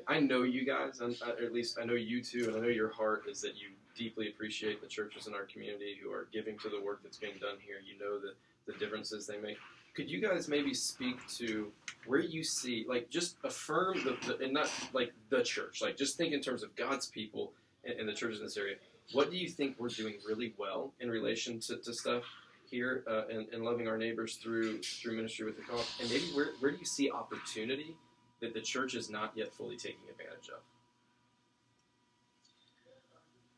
I know you guys, or at least I know you two, and I know your heart is that you deeply appreciate the churches in our community who are giving to the work that's being done here. You know the differences they make. Could you guys maybe speak to where you see, like, just affirm and not like the church, like just think in terms of God's people and the churches in this area. What do you think we're doing really well in relation to stuff here and loving our neighbors through ministry with the co-op? And maybe where do you see opportunity that the church is not yet fully taking advantage of?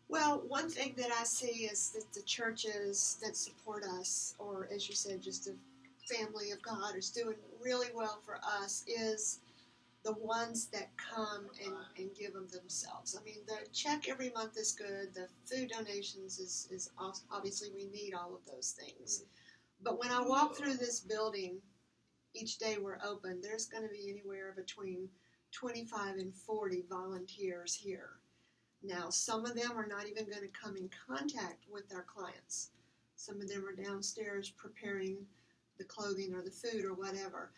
Well, one thing that I see is that the churches that support us, or as you said, just the family of God is doing really well for us, is the ones that come and give them themselves. I mean, the check every month is good. The food donations is obviously we need all of those things. But when I walk through this building, each day we're open, there's going to be anywhere between 25 and 40 volunteers here. Now, some of them are not even going to come in contact with our clients. Some of them are downstairs preparing the clothing or the food or whatever.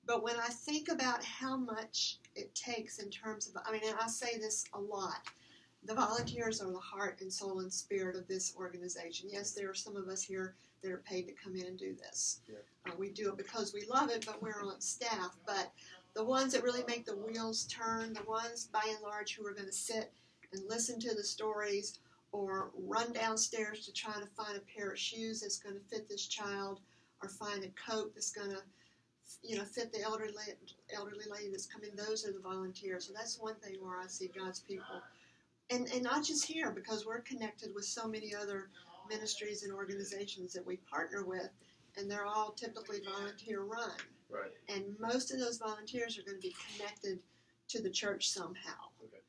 But when I think about how much it takes in terms of, and I say this a lot, the volunteers are the heart and soul and spirit of this organization. Yes, there are some of us here that are paid to come in and do this. Yeah. We do it because we love it, but we're on staff. But the ones that really make the wheels turn, the ones by and large who are going to sit and listen to the stories or run downstairs to try to find a pair of shoes that's going to fit this child or find a coat that's going to fit the elderly lady that's coming, those are the volunteers. So that's one thing where I see God's people. And not just here, because we're connected with so many other ministries and organizations that we partner with, and they're all typically volunteer run. Right. And most of those volunteers are going to be connected to the church somehow. Okay.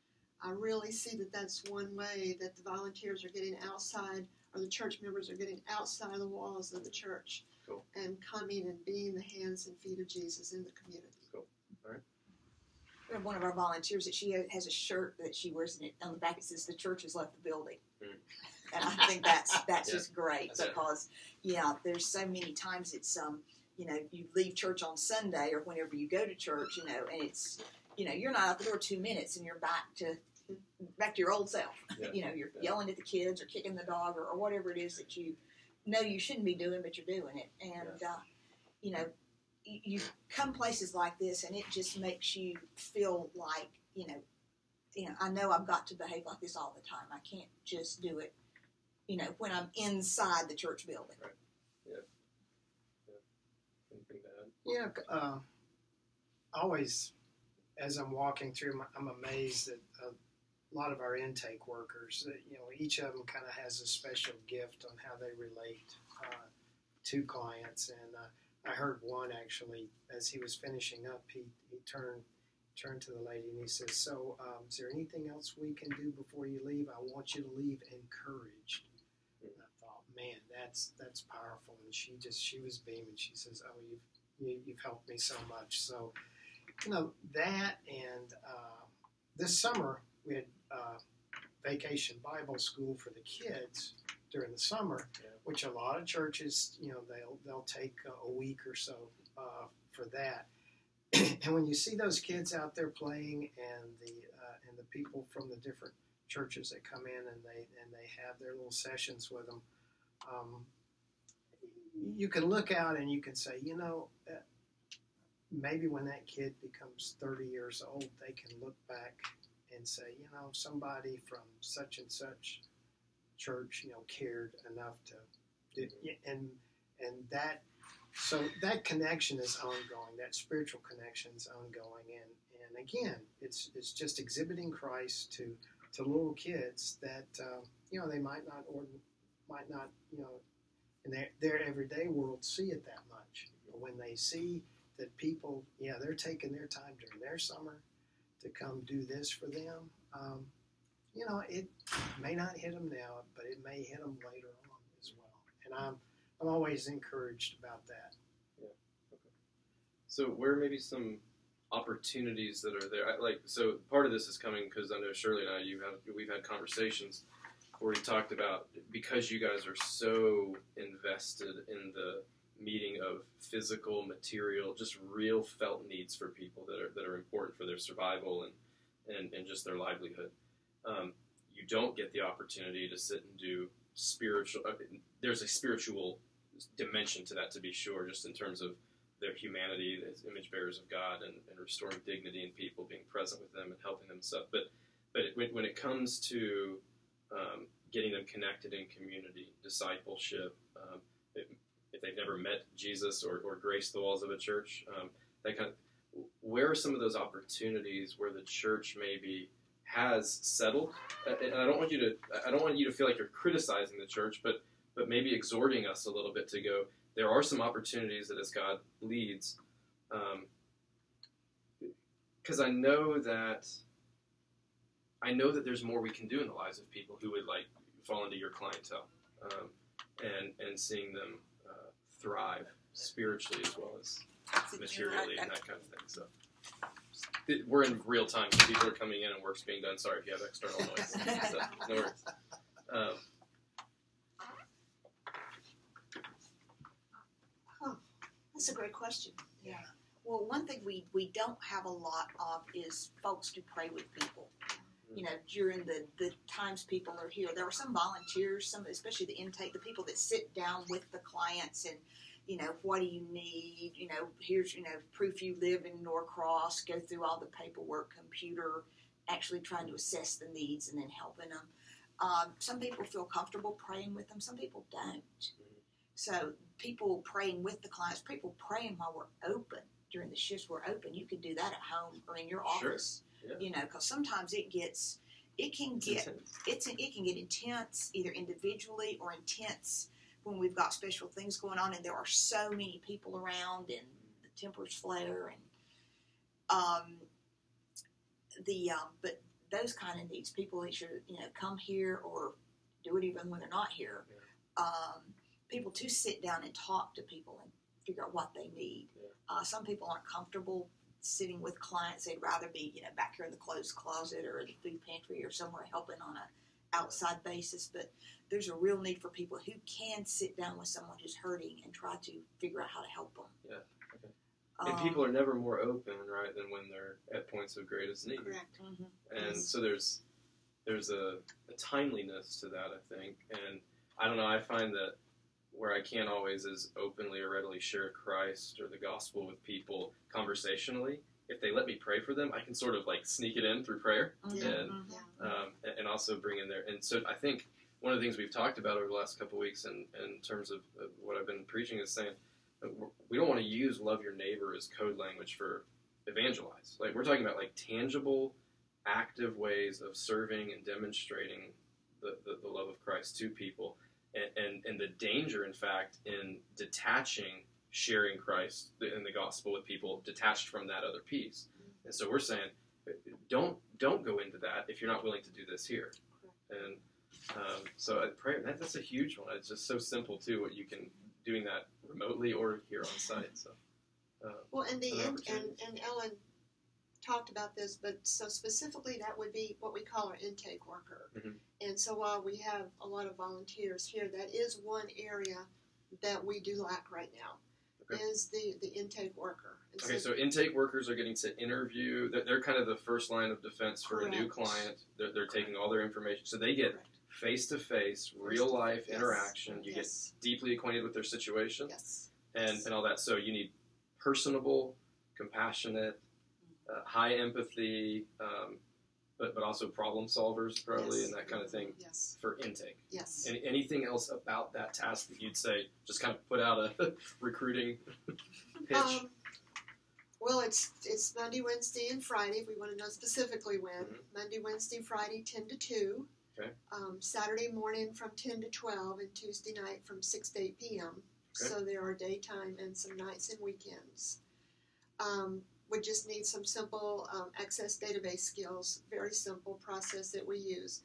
I really see that that's one way that the volunteers are getting outside, or the church members are getting outside the walls of the church. Cool. And coming and being the hands and feet of Jesus in the community. Cool. All right. We have one of our volunteers that she has a shirt that she wears, and on the back it says, "The church has left the building." And I think that's just great because, there's so many times it's, you leave church on Sunday or whenever you go to church, and it's, you're not out the door 2 minutes and you're back to your old self. Yeah. You're yelling at the kids or kicking the dog or whatever it is that you know you shouldn't be doing, but you're doing it. And, you come places like this and it just makes you feel like, I know I've got to behave like this all the time. I can't just do it, when I'm inside the church building. Right. Yeah. Anything to add? Yeah. Always, as I'm walking through, I'm amazed at a lot of our intake workers. Each of them kind of has a special gift on how they relate to clients. And I heard one actually, as he was finishing up, he turned to the lady and he says, "So, is there anything else we can do before you leave? I want you to leave encouraged." And I thought, man, that's powerful. And she was beaming. She says, "Oh, you've helped me so much." So, that, and this summer we had vacation Bible school for the kids during the summer, which a lot of churches, they'll take a week or so for that. And when you see those kids out there playing, and the people from the different churches that come in and they have their little sessions with them, you can look out and you can say, maybe when that kid becomes 30 years old, they can look back and say, somebody from such and such church, cared enough to do, and that. So that connection is ongoing. That spiritual connection is ongoing, and again, it's just exhibiting Christ to little kids that they might not in their everyday world see it that much. But when they see that people, they're taking their time during their summer to come do this for them, it may not hit them now, but it may hit them later on as well. And I'm always encouraged about that. Yeah. Okay. So where maybe some opportunities that are there? So part of this is coming because I know Shirley and I, we've had conversations where we talked about, because you guys are so invested in the meeting of physical, material, just real felt needs for people that are important for their survival and and just their livelihood. You don't get the opportunity to sit and do spiritual. There's a spiritual dimension to that, to be sure, just in terms of their humanity as image bearers of God, and restoring dignity in people, being present with them and helping them and stuff. But when it comes to getting them connected in community, discipleship, if they've never met Jesus or graced the walls of a church, that kind of, where are some of those opportunities where the church maybe has settled? And I don't want you to feel like you're criticizing the church, but maybe exhorting us a little bit to go, there are some opportunities that as God leads, because I know that there's more we can do in the lives of people who would like fall into your clientele, and seeing them thrive spiritually as well as materially and that kind of thing. So we're in real time. People are coming in and work's being done. Sorry if you have external noise. So, no worries. That's a great question. Yeah. Well, one thing we don't have a lot of is folks to pray with people. You know, during the times people are here, there are some volunteers, some, especially the intake, the people that sit down with the clients and, you know, what do you need? You know, here's, you know, proof you live in Norcross, go through all the paperwork, computer, actually trying to assess the needs and then helping them. Some people feel comfortable praying with them, some people don't. So people praying with the clients, people praying while we're open, during the shifts we're open, you could do that at home or in your office. Yeah. You know, because sometimes it can get intense, either individually or intense when we've got special things going on, and there are so many people around, and the tempers flare, and but those kind of needs, people that should, you know, come here or do it even when they're not here. Yeah. People to sit down and talk to people and figure out what they need. Yeah. Some people aren't comfortable sitting with clients. They'd rather be, you know, back here in the clothes closet or in the food pantry or somewhere helping on a outside basis. But there's a real need for people who can sit down with someone who's hurting and try to figure out how to help them. Yeah. Okay. And people are never more open, right, than when they're at points of greatest need. Correct. Mm-hmm. And so there's a timeliness to that, I think. And I don't know, I find that where I can't always as openly or readily share Christ or the gospel with people conversationally, if they let me pray for them, I can sort of like sneak it in through prayer, and also bring in there. And so I think one of the things we've talked about over the last couple of weeks in terms of what I've been preaching is saying we don't want to use love your neighbor as code language for evangelize. Like, we're talking about like tangible, active ways of serving and demonstrating the love of Christ to people. And the danger, in fact, in detaching sharing Christ and the gospel with people detached from that other piece. And so we're saying, don't go into that if you're not willing to do this here. And so prayer, that's a huge one. It's just so simple, too, what you can, doing that remotely or here on site. So, well, and Ellen talked about this, but so specifically that would be what we call our intake worker. Mm-hmm. And so while we have a lot of volunteers here, that is one area that we do lack right now, is the intake worker. And okay, so intake workers are getting to interview. They're kind of the first line of defense for a new client. They're taking all their information. So they get face-to-face, real-life interaction. You get deeply acquainted with their situation and all that. So you need personable, compassionate, high empathy, but also problem solvers probably, and that kind of thing for intake. Yes. Anything else about that task that you'd say, just kind of put out a recruiting pitch? Well, it's Monday, Wednesday, and Friday, if we want to know specifically when. Mm-hmm. Monday, Wednesday, Friday, 10 to 2. Okay. Saturday morning from 10 to 12, and Tuesday night from 6 to 8 p.m. Okay. So there are daytime and some nights and weekends. We just need some simple access database skills, very simple process that we use.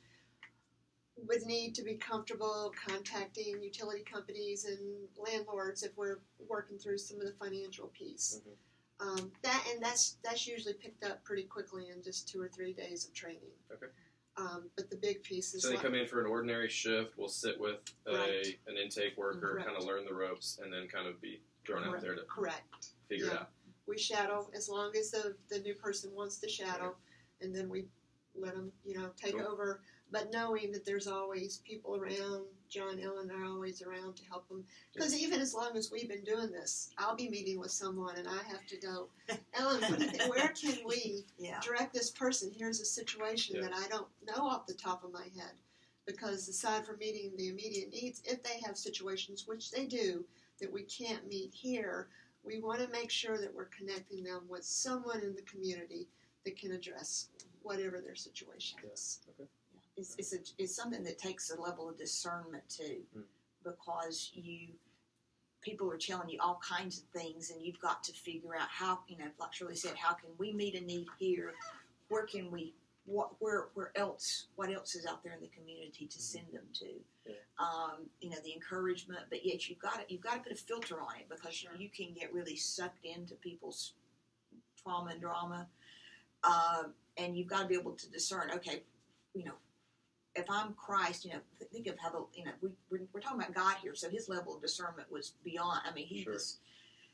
Would need to be comfortable contacting utility companies and landlords if we're working through some of the financial piece. Mm-hmm. That's usually picked up pretty quickly in just 2 or 3 days of training. Okay. But the big piece is... So they come in for an ordinary shift, we'll sit with an intake worker, kind of learn the ropes, and then kind of be thrown out there to figure it out. We shadow as long as the new person wants to shadow. and then we let them, take Cool. over. But knowing that there's always people around, John and Ellen are always around to help them. Because even as long as we've been doing this, I'll be meeting with someone and I have to go, Ellen, what do you think? Where can we direct this person? Here's a situation that I don't know off the top of my head. Because aside from meeting the immediate needs, if they have situations, which they do, that we can't meet here, we want to make sure that we're connecting them with someone in the community that can address whatever their situation is. Okay. It's something that takes a level of discernment too, because people are telling you all kinds of things, and you've got to figure out how, like Shirley said, how can we meet a need here? Where can we? What else is out there in the community to send them to? Yeah. The encouragement, but yet you've got to put a filter on it, because you can get really sucked into people's trauma and drama, and you've got to be able to discern. Okay, if I'm Christ, think of how we're talking about God here, so his level of discernment was beyond. I mean, he was,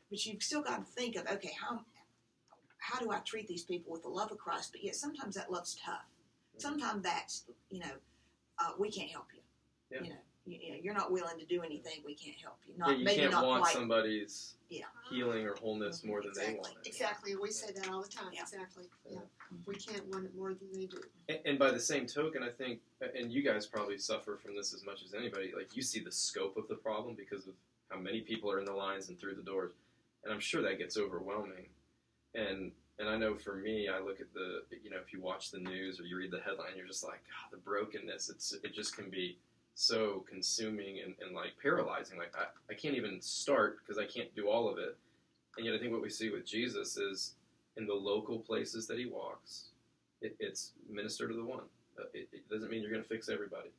but you've still got to think of, okay, how do I treat these people with the love of Christ? But yet sometimes that love's tough. Sometimes that's, we can't help you. Yeah. You're not willing to do anything. We can't help you. You can't want somebody's healing or wholeness more than they want it. Exactly. We say that all the time. Yeah. Exactly. Yeah. We can't want it more than they do. And by the same token, I think, and you guys probably suffer from this as much as anybody, like you see the scope of the problem because of how many people are in the lines and through the doors. And I'm sure that gets overwhelming. And I know for me, I look at if you watch the news or you read the headline, you're just like, God, the brokenness, it just can be so consuming and like paralyzing. Like I can't even start because I can't do all of it. And yet I think what we see with Jesus is in the local places that he walks, it's minister to the one. It doesn't mean you're going to fix everybody.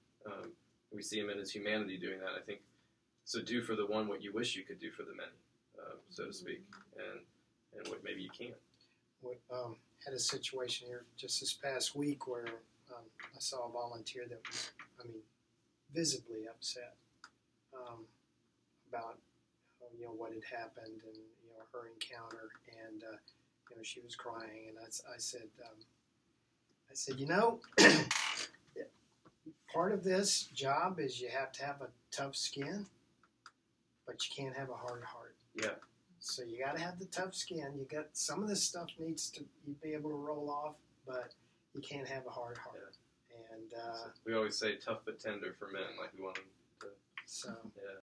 We see him in his humanity doing that. I think, so do for the one what you wish you could do for the many, so to speak. And what maybe you can't. Had a situation here just this past week where I saw a volunteer that was, visibly upset about what had happened and her encounter, and she was crying, and I said, part of this job is you have to have a tough skin, but you can't have a hard heart. Yeah. So you got to have the tough skin. You got some of this stuff needs to be able to roll off, but you can't have a hard heart. Yeah. And we always say tough but tender for men, like we want them to. So yeah.